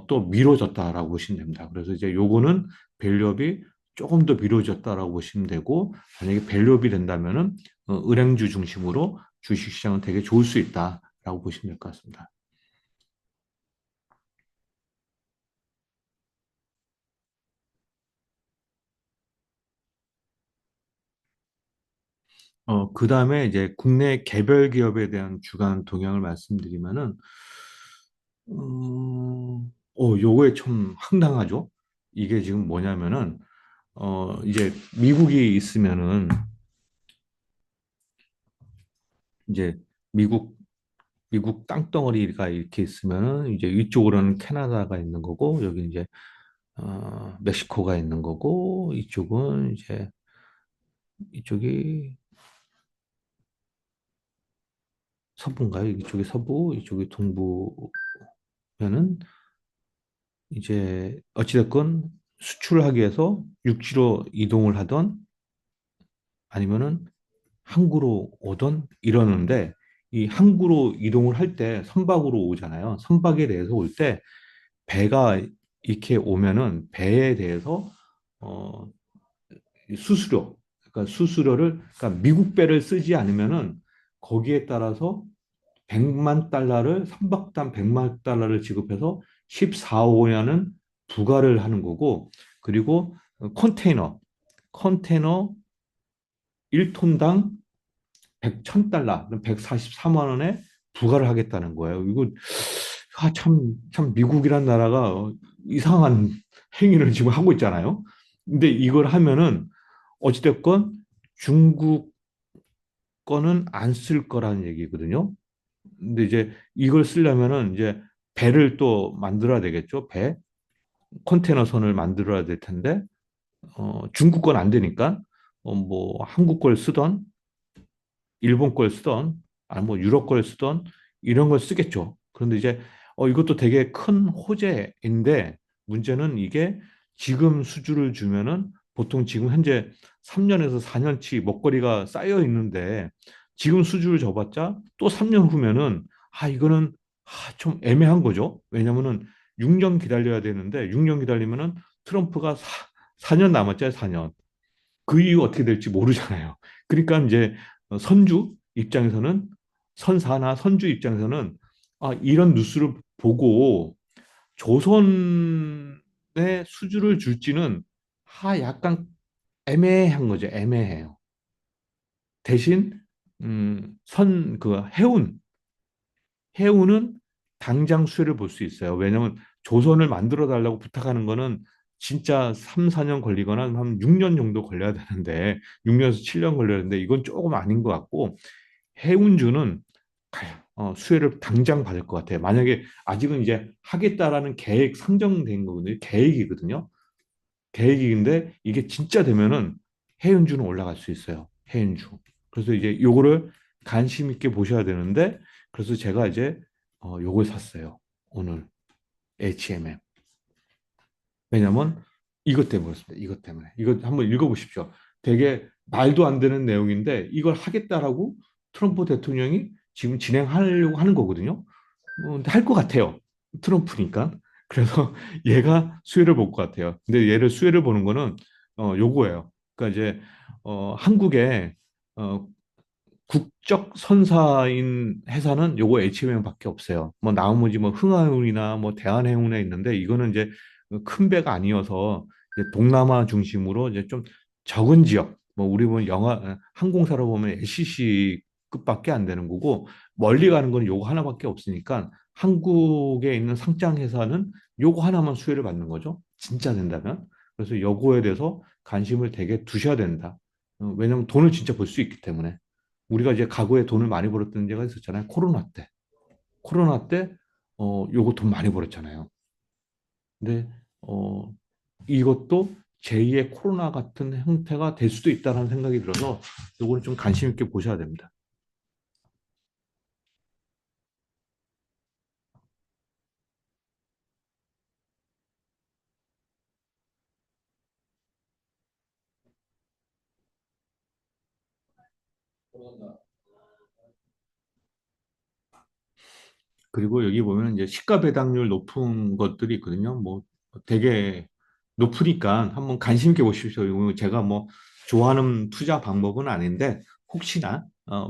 또 미뤄졌다라고 보시면 됩니다. 그래서 이제 요거는 밸류업이 조금 더 미뤄졌다라고 보시면 되고 만약에 밸류업이 된다면은 은행주 중심으로 주식시장은 되게 좋을 수 있다라고 보시면 될 것 같습니다. 그 다음에 이제 국내 개별 기업에 대한 주간 동향을 말씀드리면은, 요거에 좀 황당하죠? 이게 지금 뭐냐면은, 이제 미국이 있으면은, 이제 미국, 미국 땅덩어리가 이렇게 있으면은, 이제 이쪽으로는 캐나다가 있는 거고, 여기 이제, 멕시코가 있는 거고, 이쪽은 이제, 이쪽이 서부인가요? 이쪽이 서부, 이쪽이 동부면은, 이제 어찌됐건 수출하기 위해서 육지로 이동을 하던 아니면은 항구로 오던 이러는데 이 항구로 이동을 할 때 선박으로 오잖아요. 선박에 대해서 올 때 배가 이렇게 오면은 배에 대해서 어 수수료 그러니까 수수료를 그러니까 미국 배를 쓰지 않으면은 거기에 따라서 100만 달러를 선박당 100만 달러를 지급해서 14억 원이라는 부과를 하는 거고 그리고 컨테이너 1톤당 100, 1000달러, 143만 원에 부과를 하겠다는 거예요. 이거 참 미국이란 나라가 이상한 행위를 지금 하고 있잖아요. 근데 이걸 하면은 어찌됐건 중국 거는 안 쓸 거라는 얘기거든요. 근데 이제 이걸 쓰려면은 이제 배를 또 만들어야 되겠죠. 배. 컨테이너 선을 만들어야 될 텐데, 중국 건 안 되니까, 뭐, 한국 걸 쓰던, 일본 걸 쓰던, 아니 뭐, 유럽 걸 쓰던, 이런 걸 쓰겠죠. 그런데 이제, 이것도 되게 큰 호재인데, 문제는 이게 지금 수주를 주면은 보통 지금 현재 3년에서 4년치 먹거리가 쌓여 있는데, 지금 수주를 줘봤자 또 3년 후면은, 이거는 좀 애매한 거죠. 왜냐면은 6년 기다려야 되는데, 6년 기다리면은 트럼프가 4년 남았잖아요, 4년. 그 이후 어떻게 될지 모르잖아요. 그러니까 이제 선주 입장에서는 선사나 선주 입장에서는 이런 뉴스를 보고 조선의 수주를 줄지는 약간 애매한 거죠. 애매해요. 대신 선 그 해운은 당장 수혜를 볼 수 있어요. 왜냐하면 조선을 만들어 달라고 부탁하는 거는 진짜 3, 4년 걸리거나 한 6년 정도 걸려야 되는데 6년에서 7년 걸려야 되는데 이건 조금 아닌 것 같고 해운주는 수혜를 당장 받을 것 같아요. 만약에 아직은 이제 하겠다라는 계획 상정된 거거든요. 계획이거든요. 계획인데 이게 진짜 되면은 해운주는 올라갈 수 있어요. 해운주. 그래서 이제 요거를 관심 있게 보셔야 되는데 그래서 제가 이제 요걸 샀어요. 오늘 HMM. 왜냐면 이것 때문에 그렇습니다. 이것 때문에. 이거 한번 읽어보십시오. 되게 말도 안 되는 내용인데 이걸 하겠다라고 트럼프 대통령이 지금 진행하려고 하는 거거든요. 근데 할 것 같아요. 트럼프니까. 그래서 얘가 수혜를 볼 것 같아요. 근데 얘를 수혜를 보는 거는 요거예요. 그러니까 이제 한국에 어, 국적 선사인 회사는 요거 HMM밖에 없어요. 뭐 나머지 뭐 흥하해운이나 뭐 대한해운에 있는데 이거는 이제 큰 배가 아니어서 이제 동남아 중심으로 이제 좀 적은 지역, 뭐 우리 보면 항공사로 보면 LCC급밖에 안 되는 거고 멀리 가는 건 요거 하나밖에 없으니까 한국에 있는 상장 회사는 요거 하나만 수혜를 받는 거죠. 진짜 된다면. 그래서 요거에 대해서 관심을 되게 두셔야 된다. 왜냐면 돈을 진짜 벌 수 있기 때문에. 우리가 이제 과거에 돈을 많이 벌었던 때가 있었잖아요. 코로나 때. 코로나 때, 요거 돈 많이 벌었잖아요. 근데, 이것도 제2의 코로나 같은 형태가 될 수도 있다는 생각이 들어서 요거는 좀 관심 있게 보셔야 됩니다. 그리고 여기 보면 이제 시가 배당률 높은 것들이 있거든요. 뭐 되게 높으니까 한번 관심 있게 보십시오. 이거 제가 뭐 좋아하는 투자 방법은 아닌데 혹시나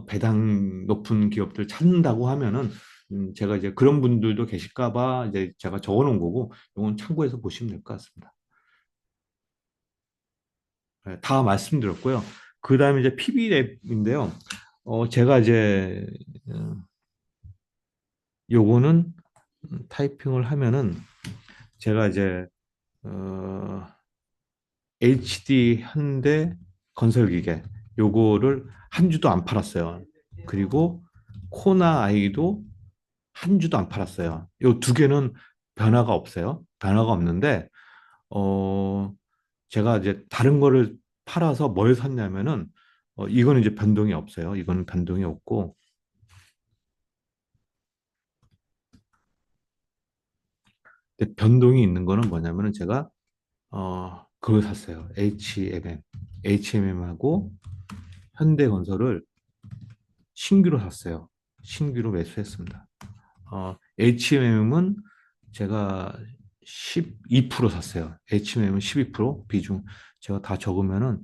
배당 높은 기업들 찾는다고 하면은 제가 이제 그런 분들도 계실까 봐 이제 제가 적어 놓은 거고 이건 참고해서 보시면 될 것 같습니다. 네, 다 말씀드렸고요. 그다음에 이제 PB 랩인데요. 제가 이제 어, 요거는 타이핑을 하면은 제가 이제 어, HD 현대 건설기계 요거를 한 주도 안 팔았어요. 그리고 코나 아이도 한 주도 안 팔았어요. 요 두 개는 변화가 없어요. 변화가 없는데 제가 이제 다른 거를 팔아서 뭘 샀냐면은 이거는 이제 변동이 없어요. 이거는 변동이 없고 근데 변동이 있는 거는 뭐냐면은 제가 그걸 샀어요. HMM. HMM하고 현대건설을 신규로 샀어요. 신규로 매수했습니다. HMM은 제가 12% 샀어요. HMM은 12% 비중. 제가 다 적으면은,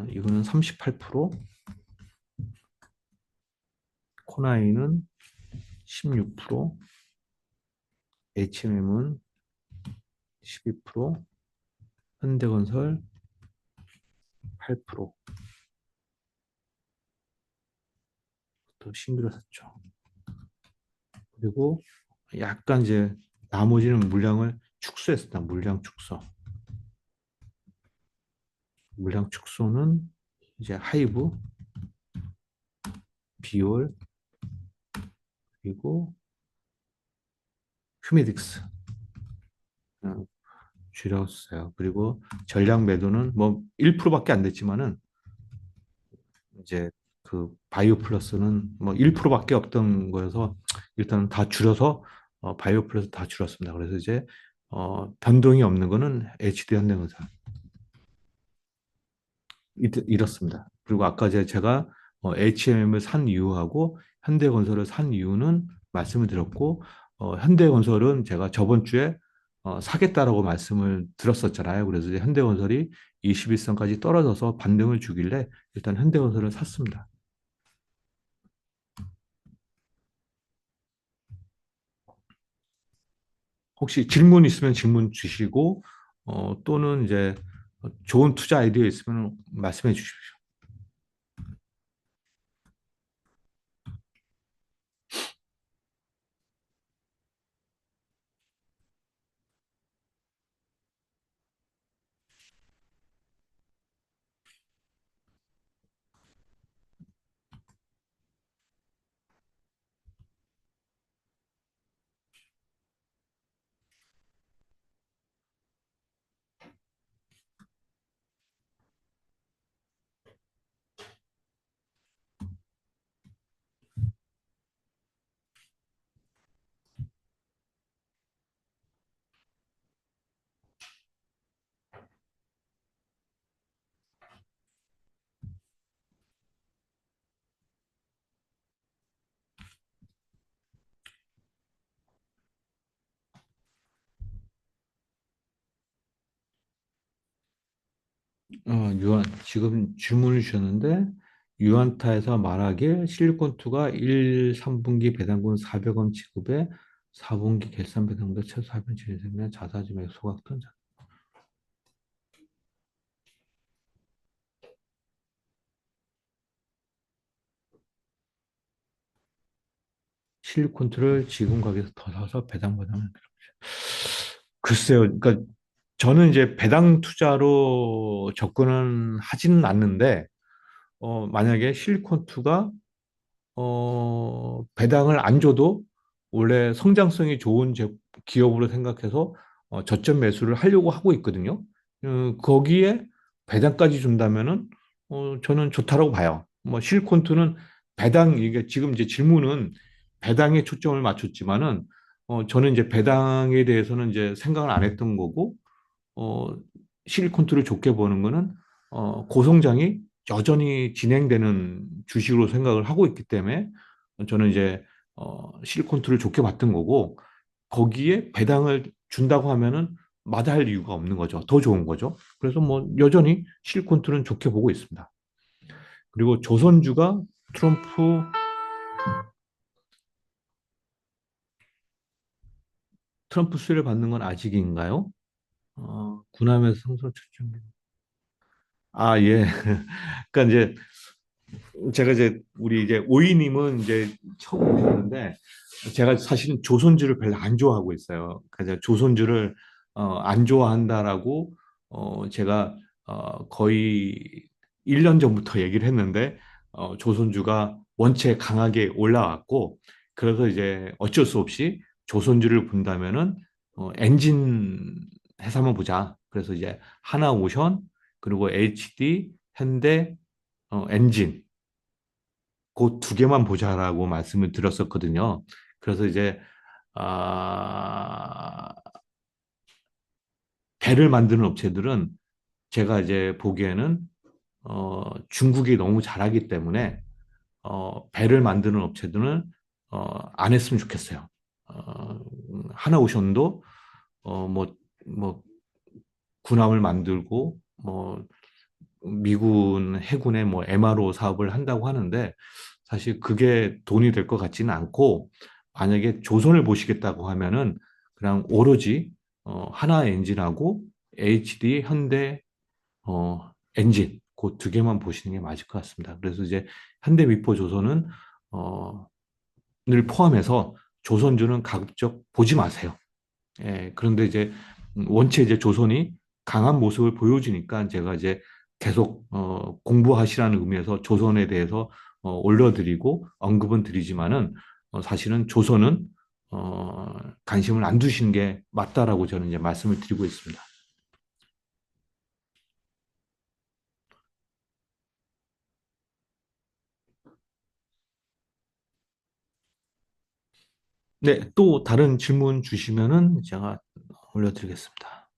이거는 38%, 코나이는 16%, HMM은 12%, 현대건설 8%또 신규로 샀죠. 그리고 약간 이제 나머지는 물량을 축소했습니다. 물량 축소. 물량 축소는 이제 하이브, 비올, 그리고 휴메딕스 줄였어요. 그리고 전량 매도는 뭐 1%밖에 안 됐지만은 이제 그 바이오 플러스는 뭐 1%밖에 없던 거여서 일단 다 줄여서 바이오 플러스 다 줄였습니다. 그래서 이제 변동이 없는 거는 HD 현대건설 이렇습니다. 그리고 아까 제가 HMM을 산 이유하고 현대건설을 산 이유는 말씀을 드렸고 현대건설은 제가 저번 주에 사겠다라고 말씀을 드렸었잖아요. 그래서 이제 현대건설이 21선까지 떨어져서 반등을 주길래 일단 현대건설을 샀습니다. 혹시 질문 있으면 질문 주시고 또는 이제 좋은 투자 아이디어 있으면 말씀해 주십시오. 지금 질문을 주셨는데, 유안타에서 말하길 실리콘투가 1, 3분기 배당금 400원 지급에 4분기 결산 배당금도 최소 400원 지급되면 자사주 매수 소각 등 실리콘투를 지금 가격에서 더 사서 배당받으면 글쎄요. 그러니까 저는 이제 배당 투자로 접근은 하지는 않는데, 만약에 실리콘투가 배당을 안 줘도 원래 성장성이 좋은 기업으로 생각해서 저점 매수를 하려고 하고 있거든요. 거기에 배당까지 준다면은 저는 좋다라고 봐요. 뭐 실콘투는 배당 이게 지금 이제 질문은 배당에 초점을 맞췄지만은 저는 이제 배당에 대해서는 이제 생각을 안 했던 거고 어, 실콘투를 좋게 보는 거는 고성장이 여전히 진행되는 주식으로 생각을 하고 있기 때문에 저는 이제 실리콘투를 좋게 봤던 거고 거기에 배당을 준다고 하면은 마다할 이유가 없는 거죠. 더 좋은 거죠. 그래서 뭐 여전히 실리콘투는 좋게 보고 있습니다. 그리고 조선주가 트럼프 트럼프 수혜를 받는 건 아직인가요? 군함에서 성소 출전. 아, 예. 그러니까 이제 제가 이제 우리 이제 오이님은 이제 처음 오셨는데 제가 사실은 조선주를 별로 안 좋아하고 있어요. 그래서 조선주를 안 좋아한다라고 제가 거의 1년 전부터 얘기를 했는데 조선주가 원체 강하게 올라왔고 그래서 이제 어쩔 수 없이 조선주를 본다면은 엔진 회사만 보자. 그래서 이제 하나오션 그리고 HD 현대 엔진 그 두 개만 보자라고 말씀을 드렸었거든요. 그래서 이제 아, 배를 만드는 업체들은 제가 이제 보기에는 중국이 너무 잘하기 때문에 배를 만드는 업체들은 안 했으면 좋겠어요. 하나오션도 뭐 군함을 만들고 뭐 미군 해군의 뭐 MRO 사업을 한다고 하는데 사실 그게 돈이 될 것 같지는 않고 만약에 조선을 보시겠다고 하면은 그냥 오로지 하나 엔진하고 HD 현대 엔진 그 두 개만 보시는 게 맞을 것 같습니다. 그래서 이제 현대 미포 조선은 늘 포함해서 조선주는 가급적 보지 마세요. 예, 그런데 이제 원체 이제 조선이 강한 모습을 보여주니까 제가 이제 계속 공부하시라는 의미에서 조선에 대해서 올려드리고 언급은 드리지만은 사실은 조선은 관심을 안 두시는 게 맞다라고 저는 이제 말씀을 드리고 있습니다. 네, 또 다른 질문 주시면은 제가 올려드리겠습니다.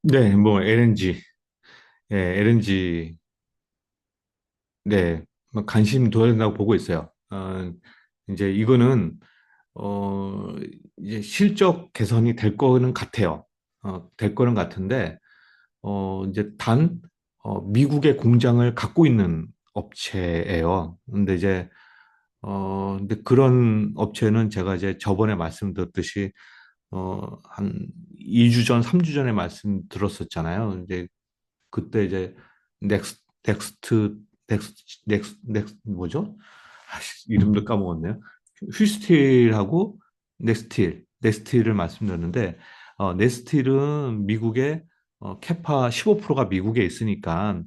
네, 뭐 LNG, 예, LNG, 네, 뭐 관심 둬야 된다고 보고 있어요. 이제 이거는 어, 이제 실적 개선이 될 거는 같아요. 될 거는 같은데, 이제 미국의 공장을 갖고 있는 업체예요. 근데 이제, 근데 그런 업체는 제가 이제 저번에 말씀드렸듯이, 한 2주 전, 3주 전에 말씀드렸었잖아요. 이제 그때 이제 넥스트, 뭐죠? 이름도 까먹었네요. 휘스틸하고 넥스틸을 말씀드렸는데, 넥스틸은 미국의 캐파 15%가 미국에 있으니까,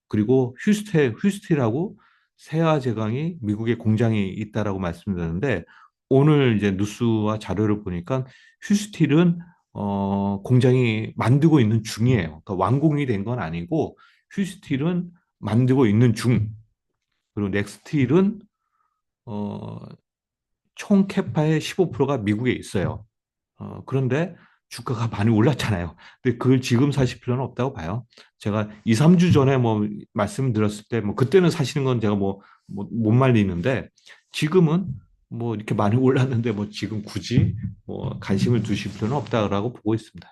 그리고 휴스틸하고 세아제강이 미국에 공장이 있다라고 말씀드렸는데, 오늘 이제 뉴스와 자료를 보니까 휴스틸은 공장이 만들고 있는 중이에요. 그러니까 완공이 된 건 아니고 휴스틸은 만들고 있는 중. 그리고 넥스틸은 어, 총 캐파의 15%가 미국에 있어요. 그런데 주가가 많이 올랐잖아요. 근데 그걸 지금 사실 필요는 없다고 봐요. 제가 2, 3주 전에 뭐 말씀드렸을 때 뭐 그때는 사시는 건 제가 못 말리는데 지금은 뭐 이렇게 많이 올랐는데 뭐 지금 굳이 뭐 관심을 두실 필요는 없다고 보고 있습니다.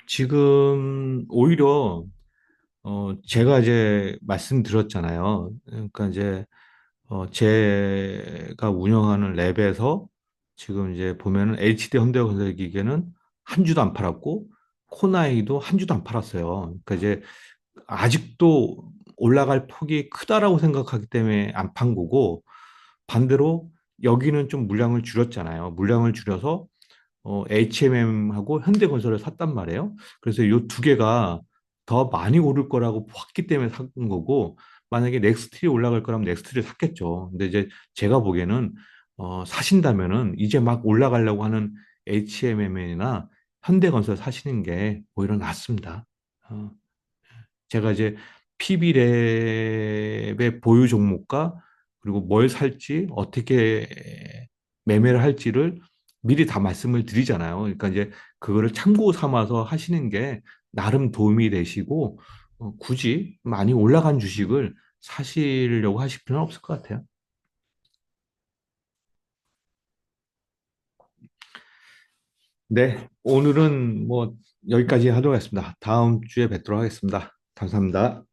지금 오히려 제가 이제 말씀드렸잖아요. 그러니까 이제 제가 운영하는 랩에서 지금 이제 보면은 HD 현대건설 기계는 한 주도 안 팔았고 코나이도 한 주도 안 팔았어요. 그러니까 이제 아직도 올라갈 폭이 크다라고 생각하기 때문에 안 판 거고, 반대로 여기는 좀 물량을 줄였잖아요. 물량을 줄여서 HMM하고 현대건설을 샀단 말이에요. 그래서 이 두 개가 더 많이 오를 거라고 봤기 때문에 산 거고, 만약에 넥스트리 올라갈 거라면 넥스트리를 샀겠죠. 근데 이제 제가 보기에는 사신다면은 이제 막 올라가려고 하는 HMM이나 현대건설 사시는 게 오히려 낫습니다. 어, 제가 이제 PB랩의 보유 종목과 그리고 뭘 살지 어떻게 매매를 할지를 미리 다 말씀을 드리잖아요. 그러니까 이제 그거를 참고 삼아서 하시는 게 나름 도움이 되시고 굳이 많이 올라간 주식을 사시려고 하실 필요는 없을 것 같아요. 네, 오늘은 뭐 여기까지 하도록 하겠습니다. 다음 주에 뵙도록 하겠습니다. 감사합니다.